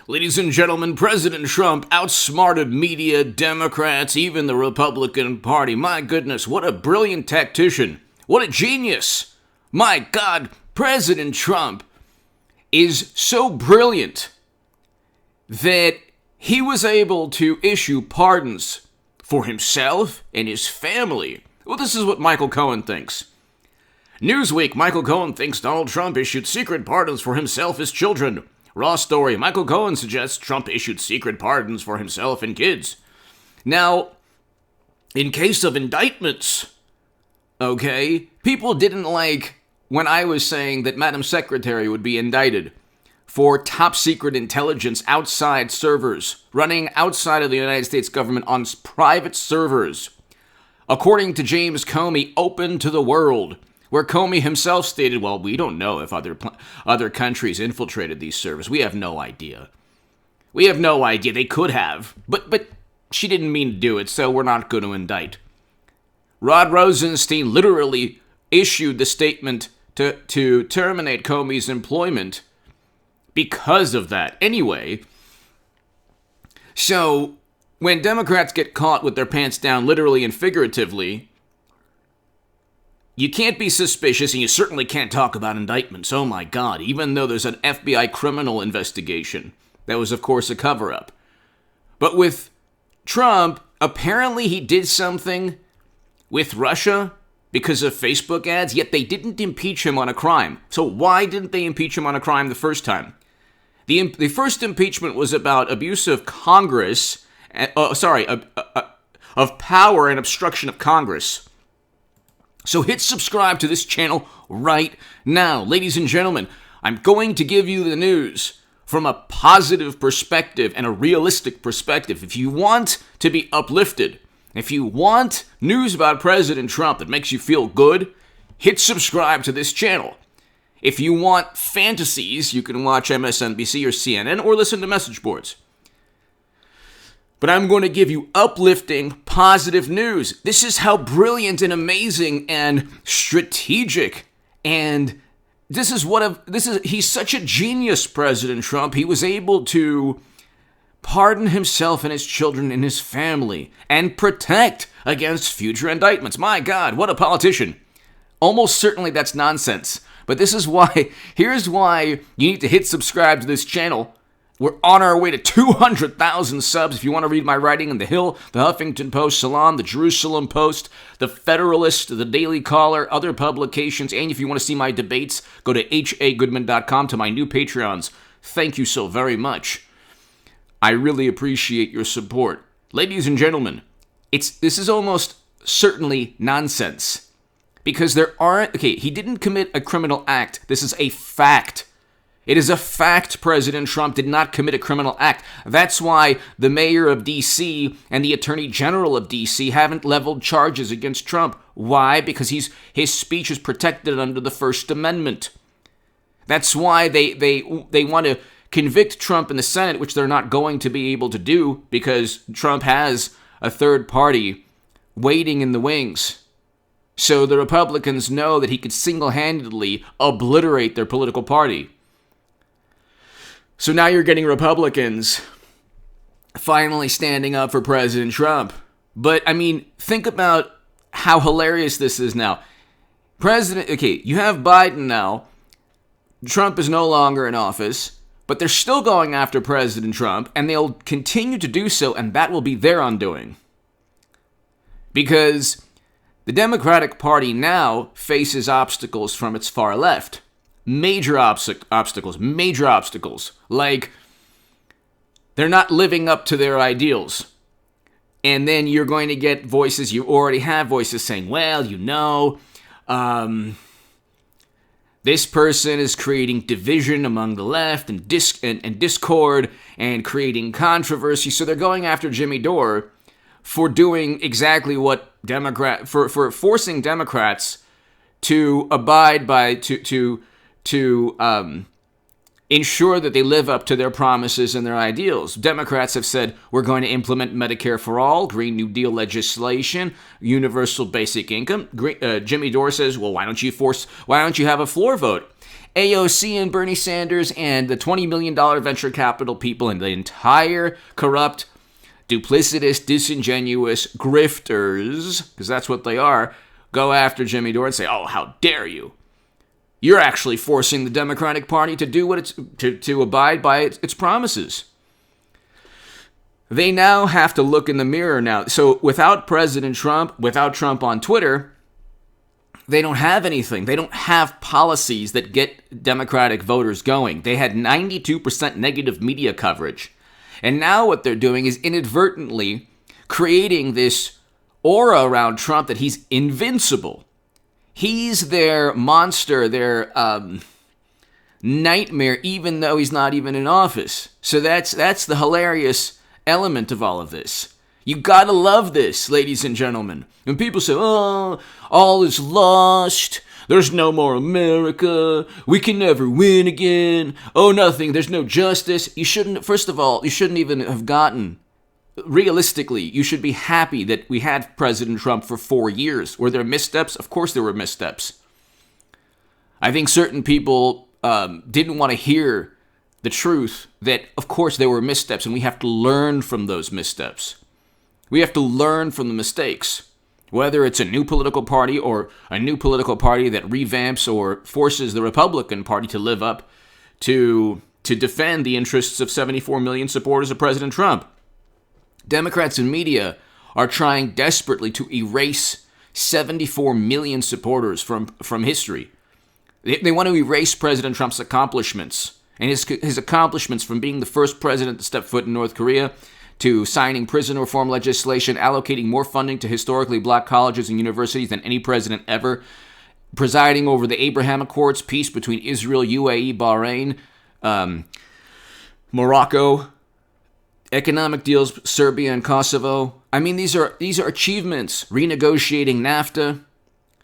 Ladies and gentlemen, President Trump outsmarted media, Democrats, even the Republican Party. My goodness, what a brilliant tactician. What a genius. My God, President Trump is so brilliant that he was able to issue pardons for himself and his family. Well, this is what Michael Cohen thinks. Newsweek, Michael Cohen thinks Donald Trump issued secret pardons for himself and his children. Raw story, Michael Cohen suggests Trump issued secret pardons for himself and kids. Now, in case of indictments, okay, people didn't like when I was saying that Madam Secretary would be indicted for top secret intelligence outside servers, running outside of the United States government on private servers. According to James Comey, open to the world, where Comey himself stated, well, we don't know if other countries infiltrated these servers. We have no idea. We have no idea. They could have, but she didn't mean to do it, so we're not going to indict. Rod Rosenstein literally issued the statement to terminate Comey's employment because of that. Anyway, so when Democrats get caught with their pants down literally and figuratively, you can't be suspicious, and you certainly can't talk about indictments. Oh my God, even though there's an FBI criminal investigation. That was, of course, a cover-up. But with Trump, apparently he did something with Russia because of Facebook ads, yet they didn't impeach him on a crime. So why didn't they impeach him on a crime the first time? The first impeachment was about abuse of Congress, of power and obstruction of Congress. So hit subscribe to this channel right now. Ladies and gentlemen, I'm going to give you the news from a positive perspective and a realistic perspective. If you want to be uplifted, if you want news about President Trump that makes you feel good, hit subscribe to this channel. If you want fantasies, you can watch MSNBC or CNN or listen to message boards. But I'm going to give you uplifting, positive news. This is how brilliant and amazing and strategic and he's such a genius, President Trump. He was able to pardon himself and his children and his family and protect against future indictments. My God, what a politician. Almost certainly that's nonsense. But here's why you need to hit subscribe to this channel. We're on our way to 200,000 subs. If you want to read my writing in The Hill, The Huffington Post, Salon, The Jerusalem Post, The Federalist, The Daily Caller, other publications, and if you want to see my debates, go to hagoodman.com to my new Patreons. Thank you so very much. I really appreciate your support. Ladies and gentlemen, this is almost certainly nonsense. Because he didn't commit a criminal act. This is a fact. It is a fact President Trump did not commit a criminal act. That's why the mayor of D.C. and the attorney general of D.C. haven't leveled charges against Trump. Why? Because his speech is protected under the First Amendment. That's why they want to convict Trump in the Senate, which they're not going to be able to do because Trump has a third party waiting in the wings. So the Republicans know that he could single-handedly obliterate their political party. So now you're getting Republicans finally standing up for President Trump. But, I mean, think about how hilarious this is now. You have Biden now. Trump is no longer in office, but they're still going after President Trump, and they'll continue to do so, and that will be their undoing. Because the Democratic Party now faces obstacles from its far left. Major obstacles. Like, they're not living up to their ideals. And then you're going to get voices, you already have voices saying, well, this person is creating division among the left and discord and creating controversy. So they're going after Jimmy Dore for doing exactly what for forcing Democrats to abide by, to ensure that they live up to their promises and their ideals. Democrats have said, we're going to implement Medicare for all, Green New Deal legislation, universal basic income. Jimmy Dore says, well, why don't you have a floor vote? AOC and Bernie Sanders and the $20 million venture capital people and the entire corrupt, duplicitous, disingenuous grifters, because that's what they are, go after Jimmy Dore and say, oh, how dare you? You're actually forcing the Democratic Party to do what it's to abide by its promises. They now have to look in the mirror now. So without President Trump, without Trump on Twitter, they don't have anything. They don't have policies that get Democratic voters going. They had 92% negative media coverage. And now what they're doing is inadvertently creating this aura around Trump that he's invincible. He's their monster, their nightmare, even though he's not even in office. So that's the hilarious element of all of this. You gotta love this, ladies and gentlemen. When people say, oh, all is lost, there's no more America, we can never win again, oh, nothing, there's no justice. You shouldn't, first of all, you shouldn't even have gotten, realistically, you should be happy that we had President Trump for 4 years. Were there missteps? Of course there were missteps. I think certain people didn't want to hear the truth that, of course, there were missteps, and we have to learn from those missteps. We have to learn from the mistakes, whether it's a new political party or a new political party that revamps or forces the Republican Party to live up to defend the interests of 74 million supporters of President Trump. Democrats and media are trying desperately to erase 74 million supporters from history. They want to erase President Trump's accomplishments and his accomplishments from being the first president to step foot in North Korea, to signing prison reform legislation, allocating more funding to historically black colleges and universities than any president ever, presiding over the Abraham Accords, peace between Israel, UAE, Bahrain, Morocco, economic deals, Serbia and Kosovo. I mean, these are achievements. Renegotiating NAFTA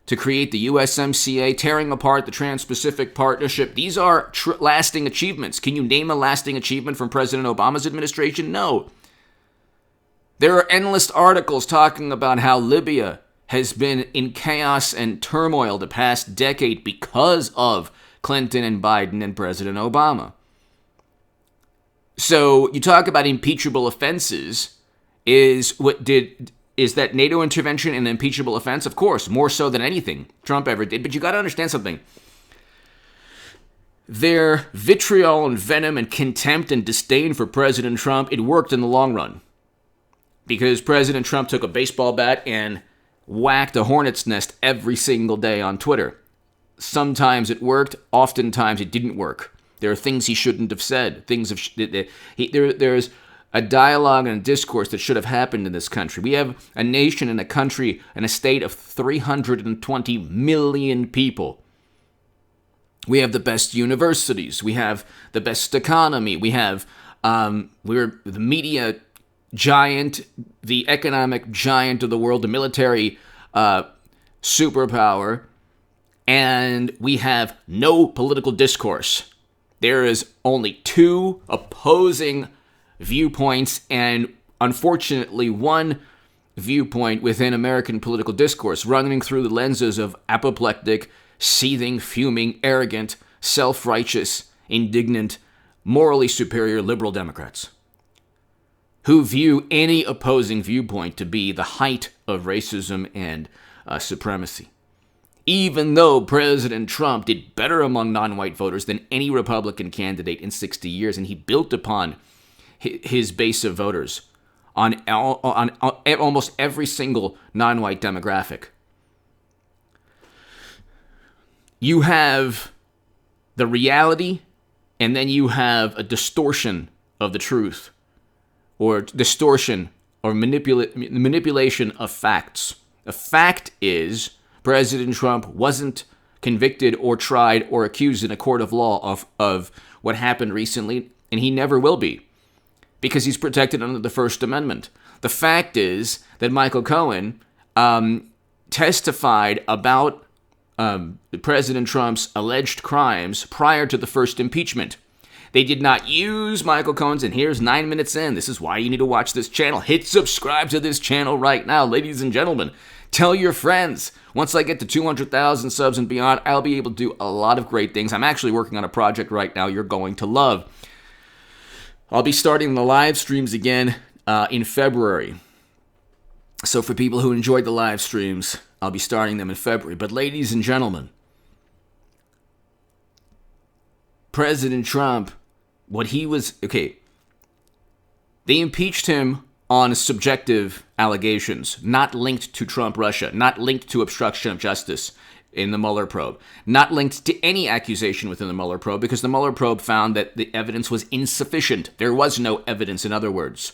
to create the USMCA, tearing apart the Trans-Pacific Partnership. These are lasting achievements. Can you name a lasting achievement from President Obama's administration? No. There are endless articles talking about how Libya has been in chaos and turmoil the past decade because of Clinton and Biden and President Obama. So you talk about impeachable offenses. Is that NATO intervention an impeachable offense? Of course, more so than anything Trump ever did. But you got to understand something. Their vitriol and venom and contempt and disdain for President Trump, it worked in the long run. Because President Trump took a baseball bat and whacked a hornet's nest every single day on Twitter. Sometimes it worked, oftentimes it didn't work. There are things he shouldn't have said. There's a dialogue and a discourse that should have happened in this country. We have a nation and a country and a state of 320 million people. We have the best universities. We have the best economy. We have we're the media giant, the economic giant of the world, the military superpower, and we have no political discourse. There is only two opposing viewpoints, and unfortunately one viewpoint within American political discourse, running through the lenses of apoplectic, seething, fuming, arrogant, self-righteous, indignant, morally superior liberal Democrats, who view any opposing viewpoint to be the height of racism and supremacy. Even though President Trump did better among non-white voters than any Republican candidate in 60 years, and he built upon his base of voters on almost every single non-white demographic. You have the reality, and then you have a distortion of the truth, or distortion or manipulation of facts. The fact is, President Trump wasn't convicted or tried or accused in a court of law of what happened recently, and he never will be, because he's protected under the First Amendment. The fact is that Michael Cohen testified about President Trump's alleged crimes prior to the first impeachment. They did not use Michael Cohen's, and here's 9 minutes in. This is why you need to watch this channel. Hit subscribe to this channel right now, ladies and gentlemen. Tell your friends. Once I get to 200,000 subs and beyond, I'll be able to do a lot of great things. I'm actually working on a project right now you're going to love. I'll be starting the live streams again in February. So for people who enjoyed the live streams, I'll be starting them in February. But ladies and gentlemen, President Trump, they impeached him on subjective allegations, not linked to Trump-Russia, not linked to obstruction of justice in the Mueller probe, not linked to any accusation within the Mueller probe, because the Mueller probe found that the evidence was insufficient. There was no evidence, in other words.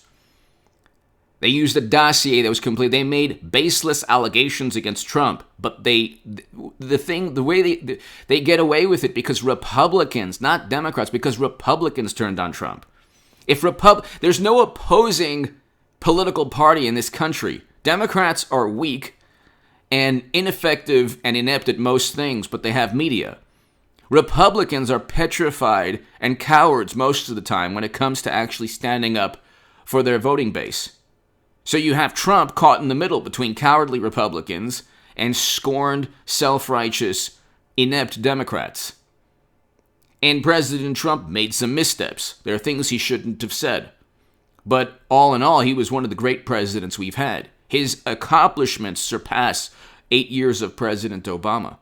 They used a dossier that was complete. They made baseless allegations against Trump, but the way they get away with it because Republicans, not Democrats, because Republicans turned on Trump. There's no opposing political party in this country. Democrats are weak and ineffective and inept at most things, but they have media. Republicans are petrified and cowards most of the time when it comes to actually standing up for their voting base. So you have Trump caught in the middle between cowardly Republicans and scorned, self-righteous, inept Democrats. And President Trump made some missteps. There are things he shouldn't have said. But all in all, he was one of the great presidents we've had. His accomplishments surpass 8 years of President Obama.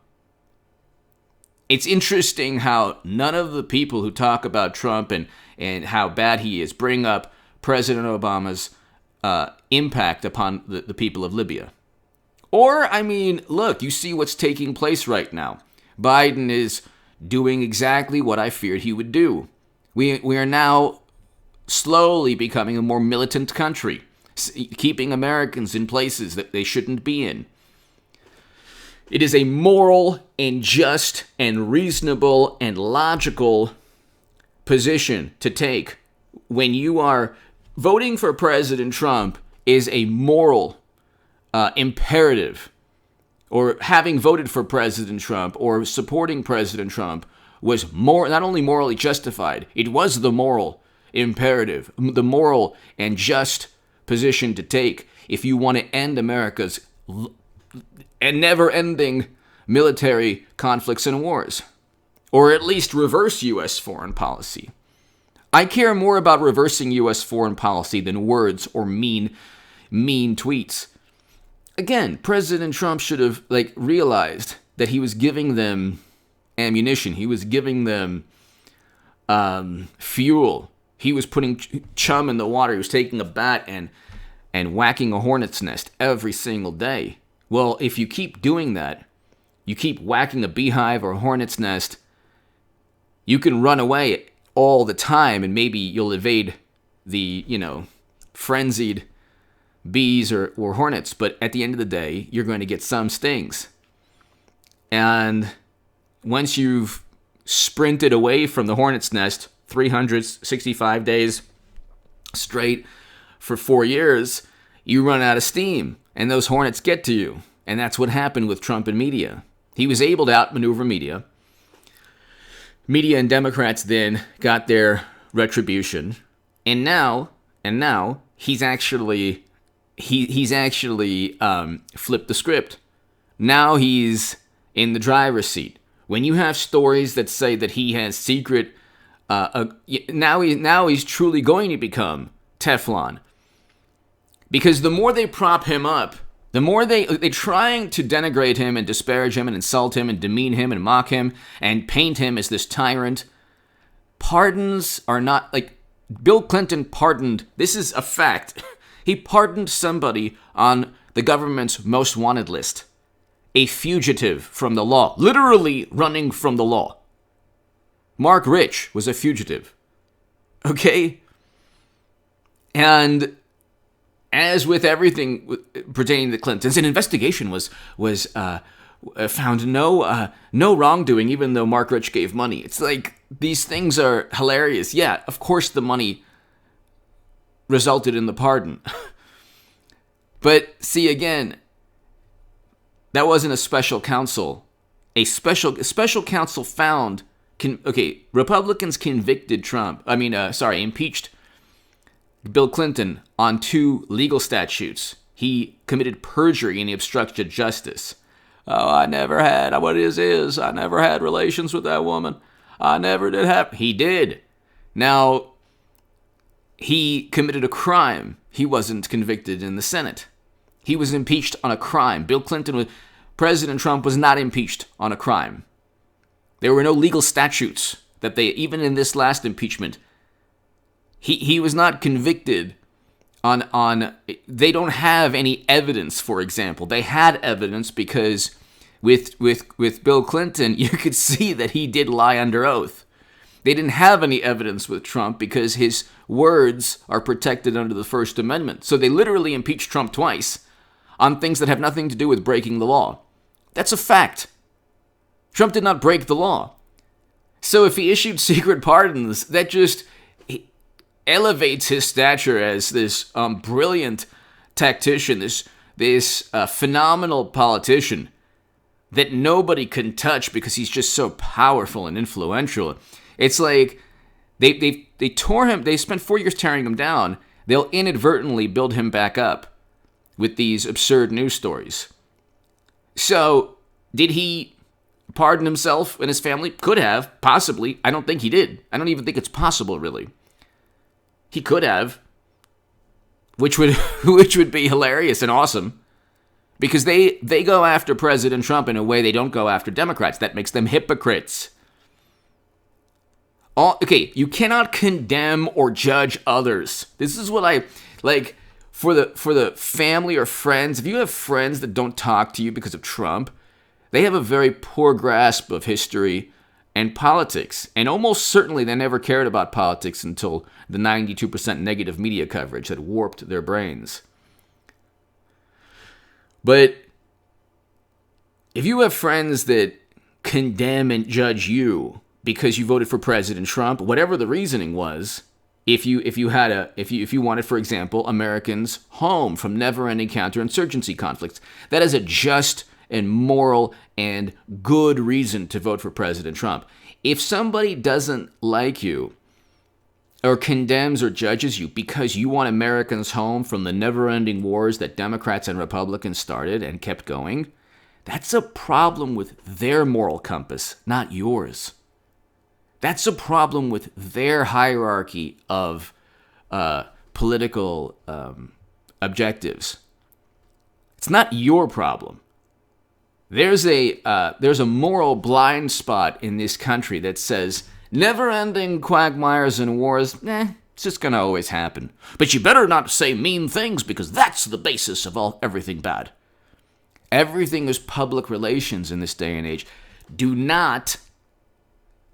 It's interesting how none of the people who talk about Trump and how bad he is bring up President Obama's impact upon the people of Libya. Or, look, you see what's taking place right now. Biden is doing exactly what I feared he would do. We are now slowly becoming a more militant country, keeping Americans in places that they shouldn't be in. It is a moral and just and reasonable and logical position to take when you are voting for President Trump is a moral imperative, or having voted for President Trump or supporting President Trump was not only morally justified, it was the moral imperative, the moral and just position to take if you want to end America's never-ending military conflicts and wars, or at least reverse U.S. foreign policy. I care more about reversing U.S. foreign policy than words or mean tweets. Again, President Trump should have realized that he was giving them ammunition. He was giving them fuel. He was putting chum in the water. He was taking a bat and whacking a hornet's nest every single day. Well, if you keep doing that, you keep whacking a beehive or a hornet's nest, you can run away all the time, and maybe you'll evade the, frenzied bees or hornets. But at the end of the day, you're going to get some stings. And once you've sprinted away from the hornet's nest 365 days straight for 4 years, you run out of steam, and those hornets get to you. And that's what happened with Trump and media. He was able to outmaneuver media. Media and Democrats then got their retribution, and now he's actually flipped the script. Now he's in the driver's seat. When you have stories that say that he has secret, now he's truly going to become Teflon, because the more they prop him up, the more they're trying to denigrate him and disparage him and insult him and demean him and mock him and paint him as this tyrant. Pardons are not, Bill Clinton pardoned, this is a fact, he pardoned somebody on the government's most wanted list. A fugitive from the law, literally running from the law. Mark Rich was a fugitive. Okay? And as with everything pertaining to the Clintons, an investigation was found no wrongdoing, even though Mark Rich gave money. It's like, these things are hilarious. Yeah, of course the money resulted in the pardon. But see, again, that wasn't a special counsel. A special counsel found, Republicans convicted impeached Bill Clinton on 2 legal statutes he committed perjury and he obstructed justice. Oh, I never had relations with that woman. I never did have. He did. Now, he committed a crime. He wasn't convicted in the Senate. He was impeached on a crime. President Trump was not impeached on a crime. There were no legal statutes that even in this last impeachment, he was not convicted on they don't have any evidence, for example. They had evidence because with Bill Clinton, you could see that he did lie under oath. They didn't have any evidence with Trump because his words are protected under the First Amendment. So they literally impeached Trump twice on things that have nothing to do with breaking the law. That's a fact. Trump did not break the law. So if he issued secret pardons, that just elevates his stature as this brilliant tactician, this phenomenal politician that nobody can touch because he's just so powerful and influential. It's like they tore him. They spent 4 years tearing him down. They'll inadvertently build him back up with these absurd news stories. So did he pardon himself and his family? Could have, possibly. I don't think he did. I don't even think it's possible, really. He could have, which would be hilarious and awesome, because they go after President Trump in a way they don't go after Democrats. That makes them hypocrites. Okay, you cannot condemn or judge others. This is what I like for the family or friends. If you have friends that don't talk to you because of Trump, they have a very poor grasp of history and politics. And almost certainly they never cared about politics until the 92% negative media coverage that warped their brains. But if you have friends that condemn and judge you because you voted for President Trump, whatever the reasoning was, if you wanted, for example, Americans home from never-ending counterinsurgency conflicts, that is a just and moral and good reason to vote for President Trump. If somebody doesn't like you or condemns or judges you because you want Americans home from the never-ending wars that Democrats and Republicans started and kept going, that's a problem with their moral compass, not yours. That's a problem with their hierarchy of political objectives. It's not your problem. There's a moral blind spot in this country that says never-ending quagmires and wars, it's just gonna always happen. But you better not say mean things because that's the basis of everything bad. Everything is public relations in this day and age. Do not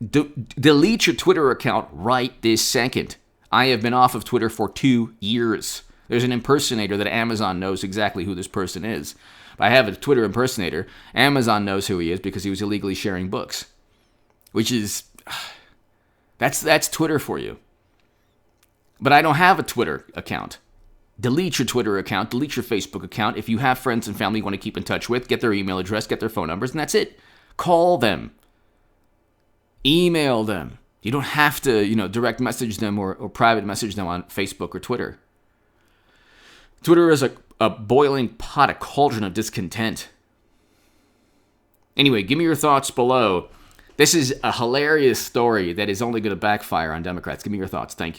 delete your Twitter account right this second. I have been off of Twitter for 2 years. There's an impersonator that Amazon knows exactly who this person is. I have a Twitter impersonator. Amazon knows who he is because he was illegally sharing books. Which is, that's Twitter for you. But I don't have a Twitter account. Delete your Twitter account. Delete your Facebook account. If you have friends and family you want to keep in touch with, get their email address, get their phone numbers, and that's it. Call them. Email them. You don't have to, direct message them or private message them on Facebook or Twitter. Twitter is a boiling pot, a cauldron of discontent. Anyway, give me your thoughts below. This is a hilarious story that is only going to backfire on Democrats. Give me your thoughts. Thank you.